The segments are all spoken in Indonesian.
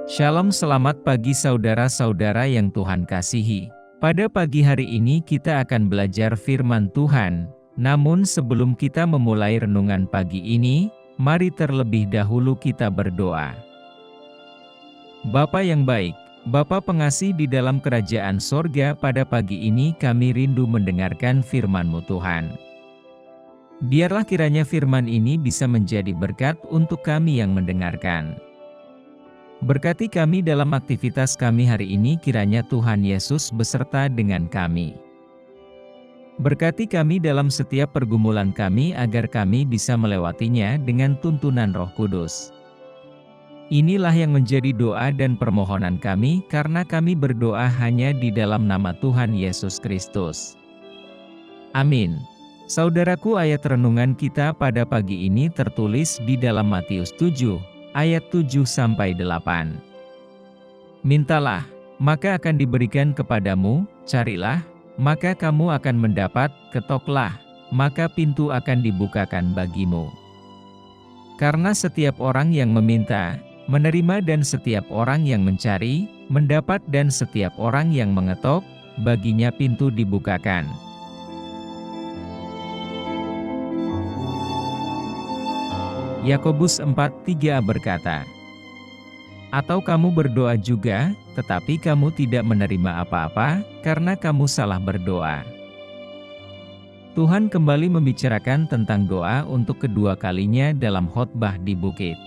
Shalom, selamat pagi saudara-saudara yang Tuhan kasihi. Pada pagi hari ini kita akan belajar firman Tuhan. Namun sebelum kita memulai renungan pagi ini, mari terlebih dahulu kita berdoa. Bapa yang baik, Bapa pengasih di dalam kerajaan sorga, pada pagi ini kami rindu mendengarkan firman-Mu Tuhan. Biarlah kiranya firman ini bisa menjadi berkat untuk kami yang mendengarkan. Berkati kami dalam aktivitas kami hari ini, kiranya Tuhan Yesus beserta dengan kami. Berkati kami dalam setiap pergumulan kami agar kami bisa melewatinya dengan tuntunan Roh Kudus. Inilah yang menjadi doa dan permohonan kami, karena kami berdoa hanya di dalam nama Tuhan Yesus Kristus. Amin. Saudaraku, ayat renungan kita pada pagi ini tertulis di dalam Matius 7. Ayat 7-8. Mintalah, maka akan diberikan kepadamu, carilah, maka kamu akan mendapat, ketoklah, maka pintu akan dibukakan bagimu. Karena setiap orang yang meminta, menerima, dan setiap orang yang mencari, mendapat, dan setiap orang yang mengetok, baginya pintu dibukakan. Yakobus 4:3 berkata, "Atau kamu berdoa juga, tetapi kamu tidak menerima apa-apa, karena kamu salah berdoa." Tuhan kembali membicarakan tentang doa untuk kedua kalinya dalam khotbah di bukit.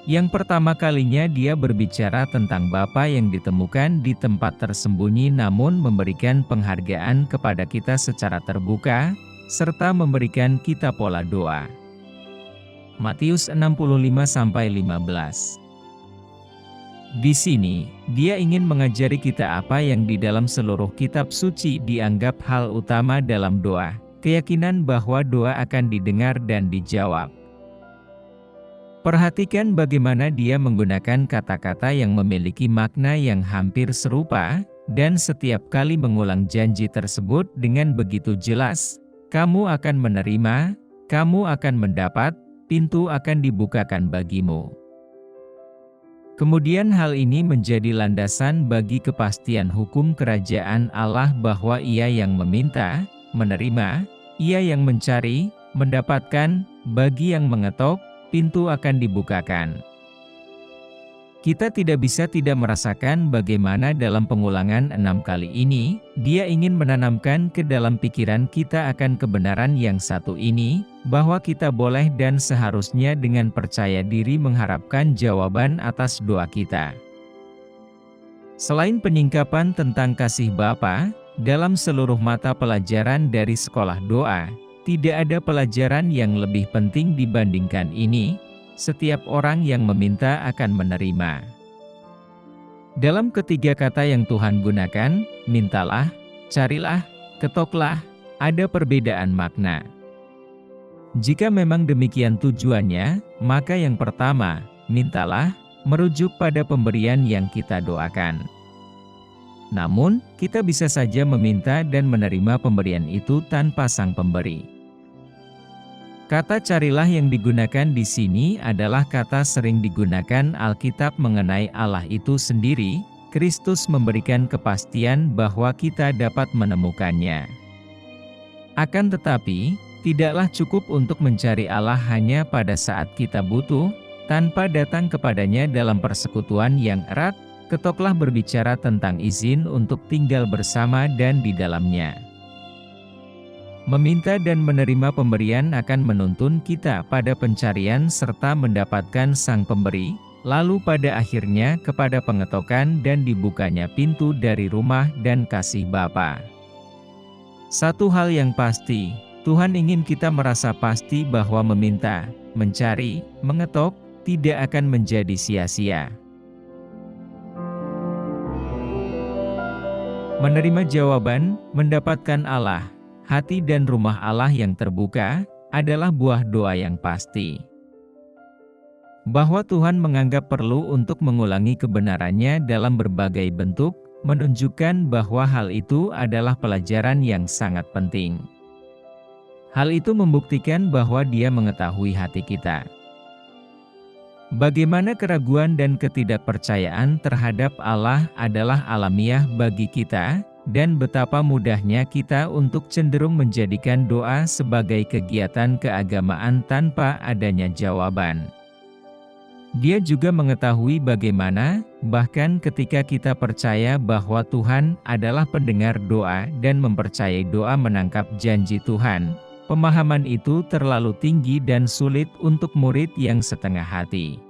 Yang pertama kalinya Dia berbicara tentang Bapa yang ditemukan di tempat tersembunyi, namun memberikan penghargaan kepada kita secara terbuka, serta memberikan kita pola doa. Matius 65-15. Di sini, Dia ingin mengajari kita apa yang di dalam seluruh kitab suci dianggap hal utama dalam doa, keyakinan bahwa doa akan didengar dan dijawab. Perhatikan bagaimana Dia menggunakan kata-kata yang memiliki makna yang hampir serupa, dan setiap kali mengulang janji tersebut dengan begitu jelas. Kamu akan menerima, kamu akan mendapat, pintu akan dibukakan bagimu. Kemudian hal ini menjadi landasan bagi kepastian hukum kerajaan Allah bahwa Ia yang meminta, menerima, Ia yang mencari, mendapatkan, bagi yang mengetok, pintu akan dibukakan. Kita tidak bisa tidak merasakan bagaimana dalam pengulangan 6 kali ini, Dia ingin menanamkan ke dalam pikiran kita akan kebenaran yang satu ini, bahwa kita boleh dan seharusnya dengan percaya diri mengharapkan jawaban atas doa kita. Selain penyingkapan tentang kasih Bapa, dalam seluruh mata pelajaran dari sekolah doa, tidak ada pelajaran yang lebih penting dibandingkan ini. Setiap orang yang meminta akan menerima. Dalam ketiga kata yang Tuhan gunakan, mintalah, carilah, ketoklah, ada perbedaan makna. Jika memang demikian tujuannya, maka yang pertama, mintalah, merujuk pada pemberian yang kita doakan. Namun, kita bisa saja meminta dan menerima pemberian itu tanpa sang pemberi. Kata carilah yang digunakan di sini adalah kata sering digunakan Alkitab mengenai Allah itu sendiri. Kristus memberikan kepastian bahwa kita dapat menemukannya. Akan tetapi, tidaklah cukup untuk mencari Allah hanya pada saat kita butuh, tanpa datang kepadanya dalam persekutuan yang erat. Ketoklah berbicara tentang izin untuk tinggal bersama dan di dalamnya. Meminta dan menerima pemberian akan menuntun kita pada pencarian serta mendapatkan sang pemberi, lalu pada akhirnya kepada pengetokan dan dibukanya pintu dari rumah dan kasih Bapa. Satu hal yang pasti, Tuhan ingin kita merasa pasti bahwa meminta, mencari, mengetok, tidak akan menjadi sia-sia. Menerima jawaban, mendapatkan Allah, hati dan rumah Allah yang terbuka, adalah buah doa yang pasti. Bahwa Tuhan menganggap perlu untuk mengulangi kebenarannya dalam berbagai bentuk, menunjukkan bahwa hal itu adalah pelajaran yang sangat penting. Hal itu membuktikan bahwa Dia mengetahui hati kita. Bagaimana keraguan dan ketidakpercayaan terhadap Allah adalah alamiah bagi kita, dan betapa mudahnya kita untuk cenderung menjadikan doa sebagai kegiatan keagamaan tanpa adanya jawaban. Dia juga mengetahui bagaimana, bahkan ketika kita percaya bahwa Tuhan adalah pendengar doa dan mempercayai doa menangkap janji Tuhan, pemahaman itu terlalu tinggi dan sulit untuk murid yang setengah hati.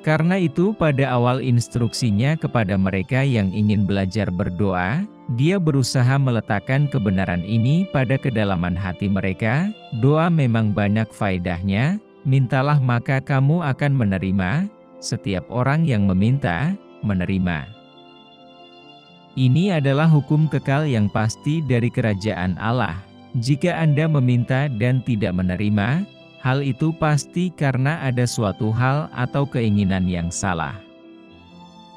Karena itu pada awal instruksinya kepada mereka yang ingin belajar berdoa, dia berusaha meletakkan kebenaran ini pada kedalaman hati mereka. Doa memang banyak faedahnya, mintalah maka kamu akan menerima, setiap orang yang meminta, menerima. Ini adalah hukum kekal yang pasti dari kerajaan Allah. Jika Anda meminta dan tidak menerima, hal itu pasti karena ada suatu hal atau keinginan yang salah.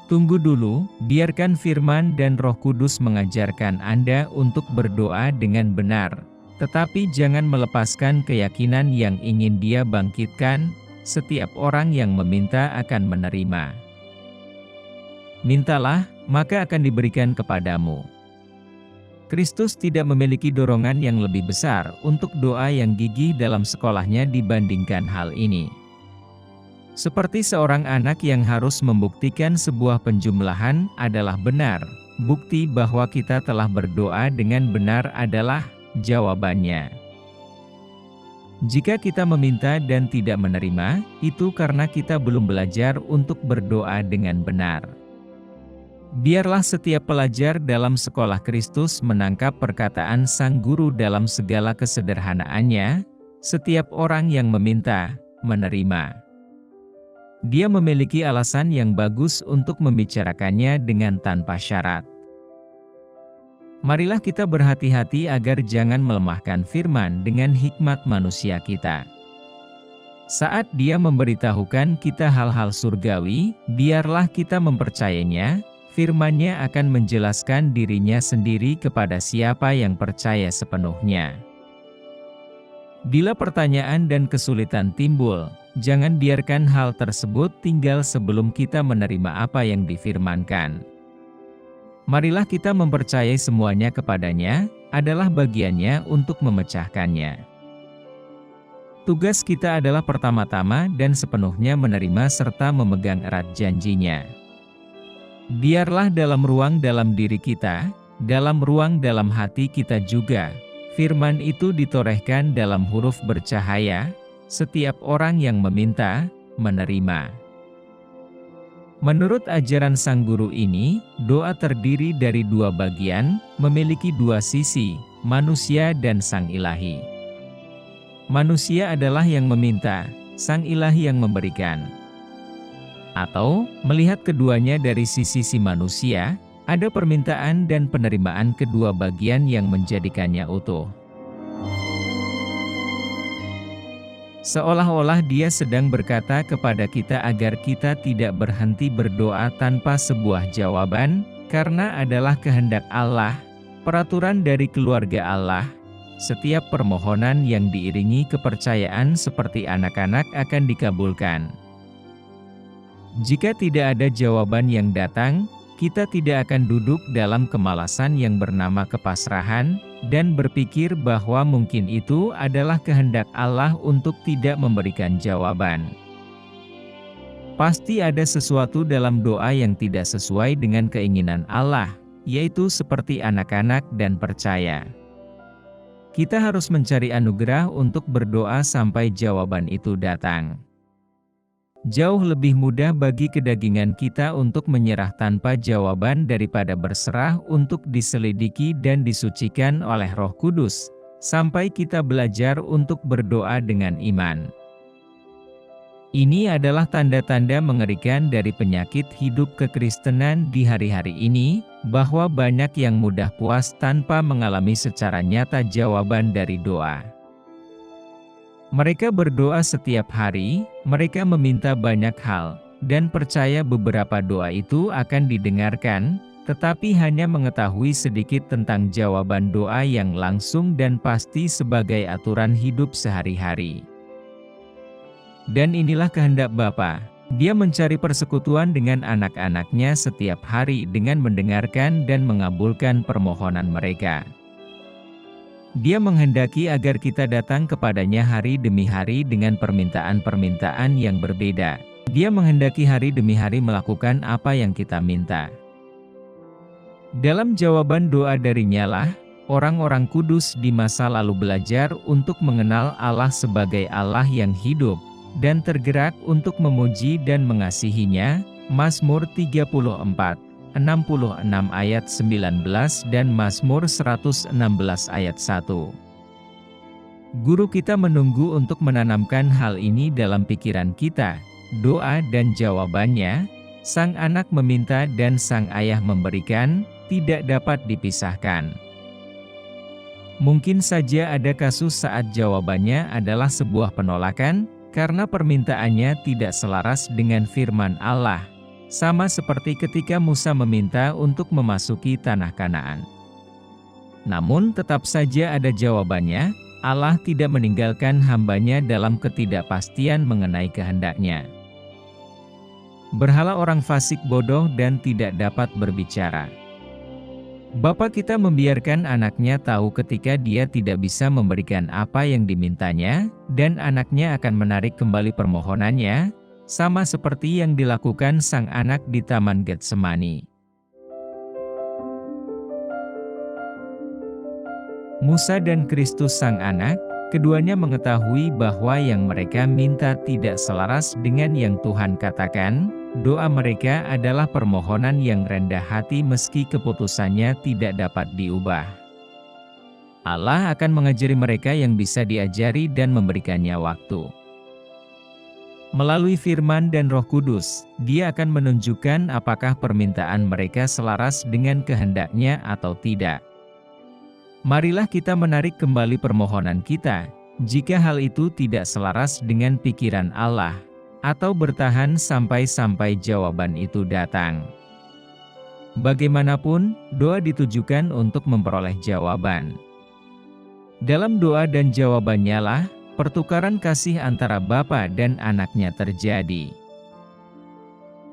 Tunggu dulu, biarkan firman dan Roh Kudus mengajarkan Anda untuk berdoa dengan benar, tetapi jangan melepaskan keyakinan yang ingin Dia bangkitkan. Setiap orang yang meminta akan menerima. Mintalah, maka akan diberikan kepadamu. Kristus tidak memiliki dorongan yang lebih besar untuk doa yang gigih dalam sekolahnya dibandingkan hal ini. Seperti seorang anak yang harus membuktikan sebuah penjumlahan adalah benar, bukti bahwa kita telah berdoa dengan benar adalah jawabannya. Jika kita meminta dan tidak menerima, itu karena kita belum belajar untuk berdoa dengan benar. Biarlah setiap pelajar dalam sekolah Kristus menangkap perkataan Sang Guru dalam segala kesederhanaannya, setiap orang yang meminta, menerima. Dia memiliki alasan yang bagus untuk membicarakannya dengan tanpa syarat. Marilah kita berhati-hati agar jangan melemahkan firman dengan hikmat manusia kita. Saat Dia memberitahukan kita hal-hal surgawi, biarlah kita mempercayainya. Firman-Nya akan menjelaskan dirinya sendiri kepada siapa yang percaya sepenuhnya. Bila pertanyaan dan kesulitan timbul, jangan biarkan hal tersebut tinggal sebelum kita menerima apa yang difirmankan. Marilah kita mempercayai semuanya kepadanya, adalah bagiannya untuk memecahkannya. Tugas kita adalah pertama-tama dan sepenuhnya menerima serta memegang erat janjinya. Biarlah dalam ruang dalam diri kita, dalam ruang dalam hati kita juga, firman itu ditorehkan dalam huruf bercahaya, setiap orang yang meminta, menerima. Menurut ajaran Sang Guru ini, doa terdiri dari dua bagian, memiliki dua sisi, manusia dan Sang Ilahi. Manusia adalah yang meminta, Sang Ilahi yang memberikan. Atau, melihat keduanya dari sisi manusia, ada permintaan dan penerimaan kedua bagian yang menjadikannya utuh. Seolah-olah Dia sedang berkata kepada kita agar kita tidak berhenti berdoa tanpa sebuah jawaban, karena adalah kehendak Allah, peraturan dari keluarga Allah. Setiap permohonan yang diiringi kepercayaan seperti anak-anak akan dikabulkan. Jika tidak ada jawaban yang datang, kita tidak akan duduk dalam kemalasan yang bernama kepasrahan, dan berpikir bahwa mungkin itu adalah kehendak Allah untuk tidak memberikan jawaban. Pasti ada sesuatu dalam doa yang tidak sesuai dengan keinginan Allah, yaitu seperti anak-anak dan percaya. Kita harus mencari anugerah untuk berdoa sampai jawaban itu datang. Jauh lebih mudah bagi kedagingan kita untuk menyerah tanpa jawaban daripada berserah untuk diselidiki dan disucikan oleh Roh Kudus, sampai kita belajar untuk berdoa dengan iman. Ini adalah tanda-tanda mengerikan dari penyakit hidup kekristenan di hari-hari ini, bahwa banyak yang mudah puas tanpa mengalami secara nyata jawaban dari doa. Mereka berdoa setiap hari, mereka meminta banyak hal, dan percaya beberapa doa itu akan didengarkan, tetapi hanya mengetahui sedikit tentang jawaban doa yang langsung dan pasti sebagai aturan hidup sehari-hari. Dan inilah kehendak Bapa. Dia mencari persekutuan dengan anak-anaknya setiap hari dengan mendengarkan dan mengabulkan permohonan mereka. Dia menghendaki agar kita datang kepadanya hari demi hari dengan permintaan-permintaan yang berbeda. Dia menghendaki hari demi hari melakukan apa yang kita minta. Dalam jawaban doa darinya lah, orang-orang kudus di masa lalu belajar untuk mengenal Allah sebagai Allah yang hidup, dan tergerak untuk memuji dan mengasihinya. Mazmur 34, 66 ayat 19 dan Mazmur 116 ayat 1. Guru kita menunggu untuk menanamkan hal ini dalam pikiran kita. Doa dan jawabannya, sang anak meminta dan sang ayah memberikan, tidak dapat dipisahkan. Mungkin saja ada kasus saat jawabannya adalah sebuah penolakan, karena permintaannya tidak selaras dengan firman Allah. Sama seperti ketika Musa meminta untuk memasuki tanah Kanaan. Namun tetap saja ada jawabannya, Allah tidak meninggalkan hamba-Nya dalam ketidakpastian mengenai kehendaknya. Berhala orang fasik bodoh dan tidak dapat berbicara. Bapa kita membiarkan anaknya tahu ketika dia tidak bisa memberikan apa yang dimintanya, dan anaknya akan menarik kembali permohonannya, sama seperti yang dilakukan sang anak di Taman Getsemani. Musa dan Kristus sang anak, keduanya mengetahui bahwa yang mereka minta tidak selaras dengan yang Tuhan katakan. Doa mereka adalah permohonan yang rendah hati meski keputusannya tidak dapat diubah. Allah akan mengajari mereka yang bisa diajari dan memberikannya waktu. Melalui firman dan Roh Kudus, Dia akan menunjukkan apakah permintaan mereka selaras dengan kehendak-Nya atau tidak. Marilah kita menarik kembali permohonan kita, jika hal itu tidak selaras dengan pikiran Allah, atau bertahan sampai jawaban itu datang. Bagaimanapun, doa ditujukan untuk memperoleh jawaban. Dalam doa dan jawabannya lah, pertukaran kasih antara Bapa dan anaknya terjadi.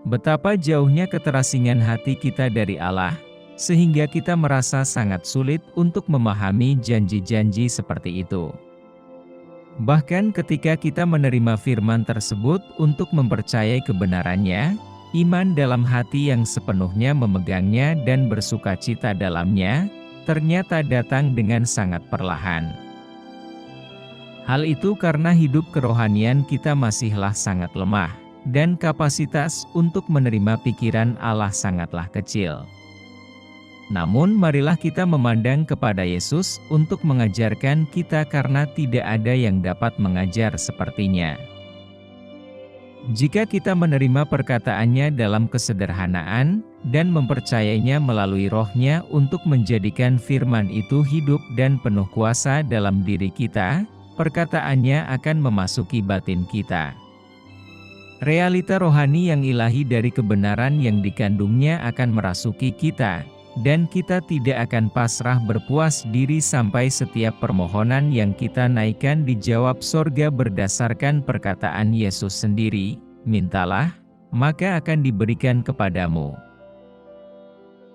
Betapa jauhnya keterasingan hati kita dari Allah, sehingga kita merasa sangat sulit untuk memahami janji-janji seperti itu. Bahkan ketika kita menerima firman tersebut untuk mempercayai kebenarannya, iman dalam hati yang sepenuhnya memegangnya dan bersukacita dalamnya, ternyata datang dengan sangat perlahan. Hal itu karena hidup kerohanian kita masihlah sangat lemah, dan kapasitas untuk menerima pikiran Allah sangatlah kecil. Namun marilah kita memandang kepada Yesus untuk mengajarkan kita karena tidak ada yang dapat mengajar sepertinya. Jika kita menerima perkataannya dalam kesederhanaan, dan mempercayainya melalui Roh-Nya untuk menjadikan firman itu hidup dan penuh kuasa dalam diri kita, perkataannya akan memasuki batin kita. Realita rohani yang ilahi dari kebenaran yang dikandungnya akan merasuki kita, dan kita tidak akan pasrah berpuas diri sampai setiap permohonan yang kita naikkan dijawab sorga berdasarkan perkataan Yesus sendiri, mintalah, maka akan diberikan kepadamu.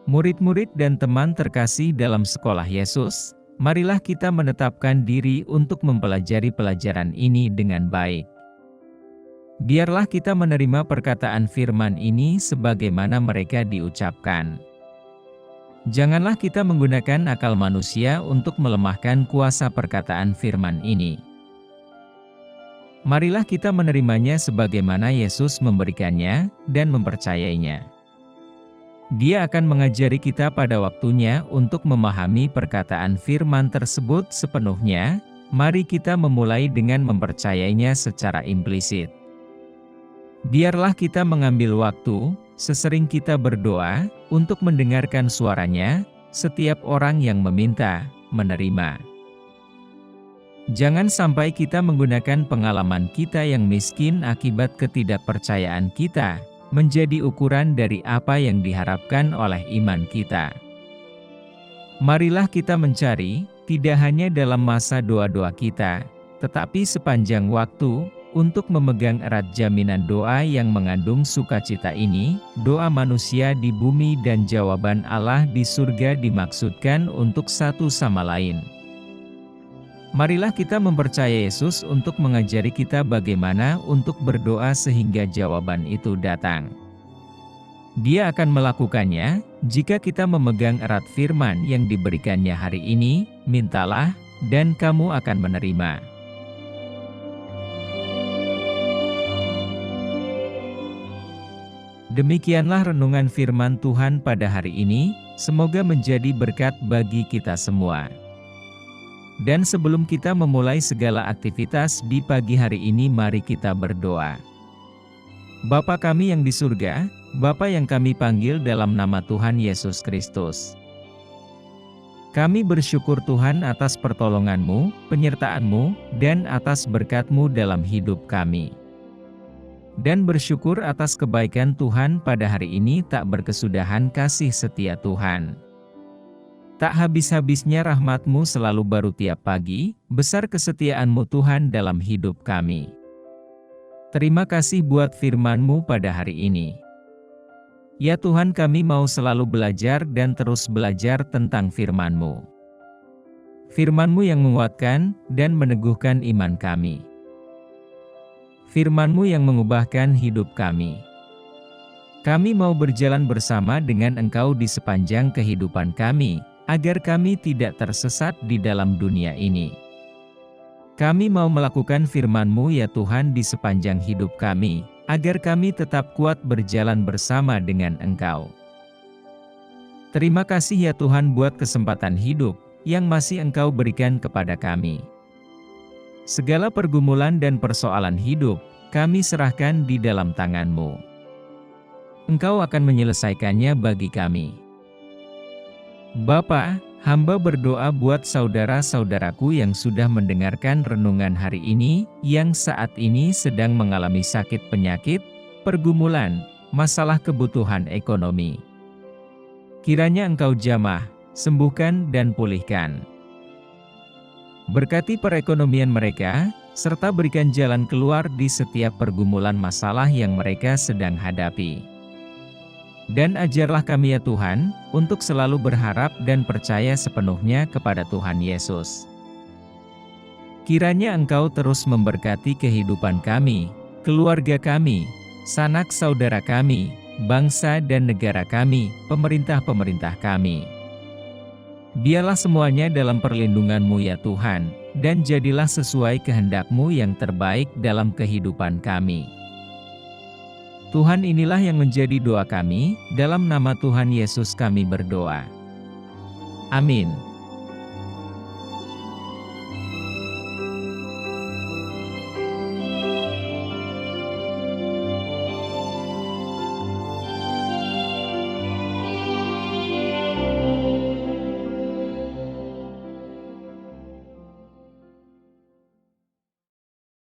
Murid-murid dan teman terkasih dalam sekolah Yesus, marilah kita menetapkan diri untuk mempelajari pelajaran ini dengan baik. Biarlah kita menerima perkataan firman ini sebagaimana mereka diucapkan. Janganlah kita menggunakan akal manusia untuk melemahkan kuasa perkataan firman ini. Marilah kita menerimanya sebagaimana Yesus memberikannya dan mempercayainya. Dia akan mengajari kita pada waktunya untuk memahami perkataan firman tersebut sepenuhnya. Mari kita memulai dengan mempercayainya secara implisit. Biarlah kita mengambil waktu, sesering kita berdoa, untuk mendengarkan suaranya. Setiap orang yang meminta, menerima. Jangan sampai kita menggunakan pengalaman kita yang miskin akibat ketidakpercayaan kita, menjadi ukuran dari apa yang diharapkan oleh iman kita. Marilah kita mencari, tidak hanya dalam masa doa-doa kita, tetapi sepanjang waktu, Untuk memegang erat jaminan doa yang mengandung sukacita ini, doa manusia di bumi dan jawaban Allah di surga dimaksudkan untuk satu sama lain. Marilah kita mempercayai Yesus untuk mengajari kita bagaimana untuk berdoa sehingga jawaban itu datang. Dia akan melakukannya, jika kita memegang erat firman yang diberikannya hari ini, mintalah, dan kamu akan menerima. Demikianlah renungan firman Tuhan pada hari ini, semoga menjadi berkat bagi kita semua. Dan sebelum kita memulai segala aktivitas di pagi hari ini, mari kita berdoa. Bapa kami yang di surga, Bapa yang kami panggil dalam nama Tuhan Yesus Kristus. Kami bersyukur Tuhan atas pertolongan-Mu, penyertaan-Mu, dan atas berkat-Mu dalam hidup kami. Dan bersyukur atas kebaikan Tuhan pada hari ini tak berkesudahan kasih setia Tuhan. Tak habis-habisnya rahmat-Mu selalu baru tiap pagi, besar kesetiaan-Mu Tuhan dalam hidup kami. Terima kasih buat firman-Mu pada hari ini. Ya Tuhan, kami mau selalu belajar dan terus belajar tentang firman-Mu. Firman-Mu yang menguatkan dan meneguhkan iman kami. Firman-Mu yang mengubahkan hidup kami. Kami mau berjalan bersama dengan Engkau di sepanjang kehidupan kami, agar kami tidak tersesat di dalam dunia ini. Kami mau melakukan firman-Mu ya Tuhan di sepanjang hidup kami, agar kami tetap kuat berjalan bersama dengan Engkau. Terima kasih ya Tuhan buat kesempatan hidup yang masih Engkau berikan kepada kami. Segala pergumulan dan persoalan hidup, kami serahkan di dalam tangan-Mu. Engkau akan menyelesaikannya bagi kami. Bapa, hamba berdoa buat saudara-saudaraku yang sudah mendengarkan renungan hari ini, yang saat ini sedang mengalami sakit penyakit, pergumulan, masalah kebutuhan ekonomi. Kiranya Engkau jamah, sembuhkan dan pulihkan. Berkati perekonomian mereka, serta berikan jalan keluar di setiap pergumulan masalah yang mereka sedang hadapi. Dan ajarlah kami ya Tuhan, untuk selalu berharap dan percaya sepenuhnya kepada Tuhan Yesus. Kiranya Engkau terus memberkati kehidupan kami, keluarga kami, sanak saudara kami, bangsa dan negara kami, pemerintah-pemerintah kami. Biarlah semuanya dalam perlindungan-Mu ya Tuhan, dan jadilah sesuai kehendak-Mu yang terbaik dalam kehidupan kami. Tuhan, inilah yang menjadi doa kami, dalam nama Tuhan Yesus kami berdoa. Amin.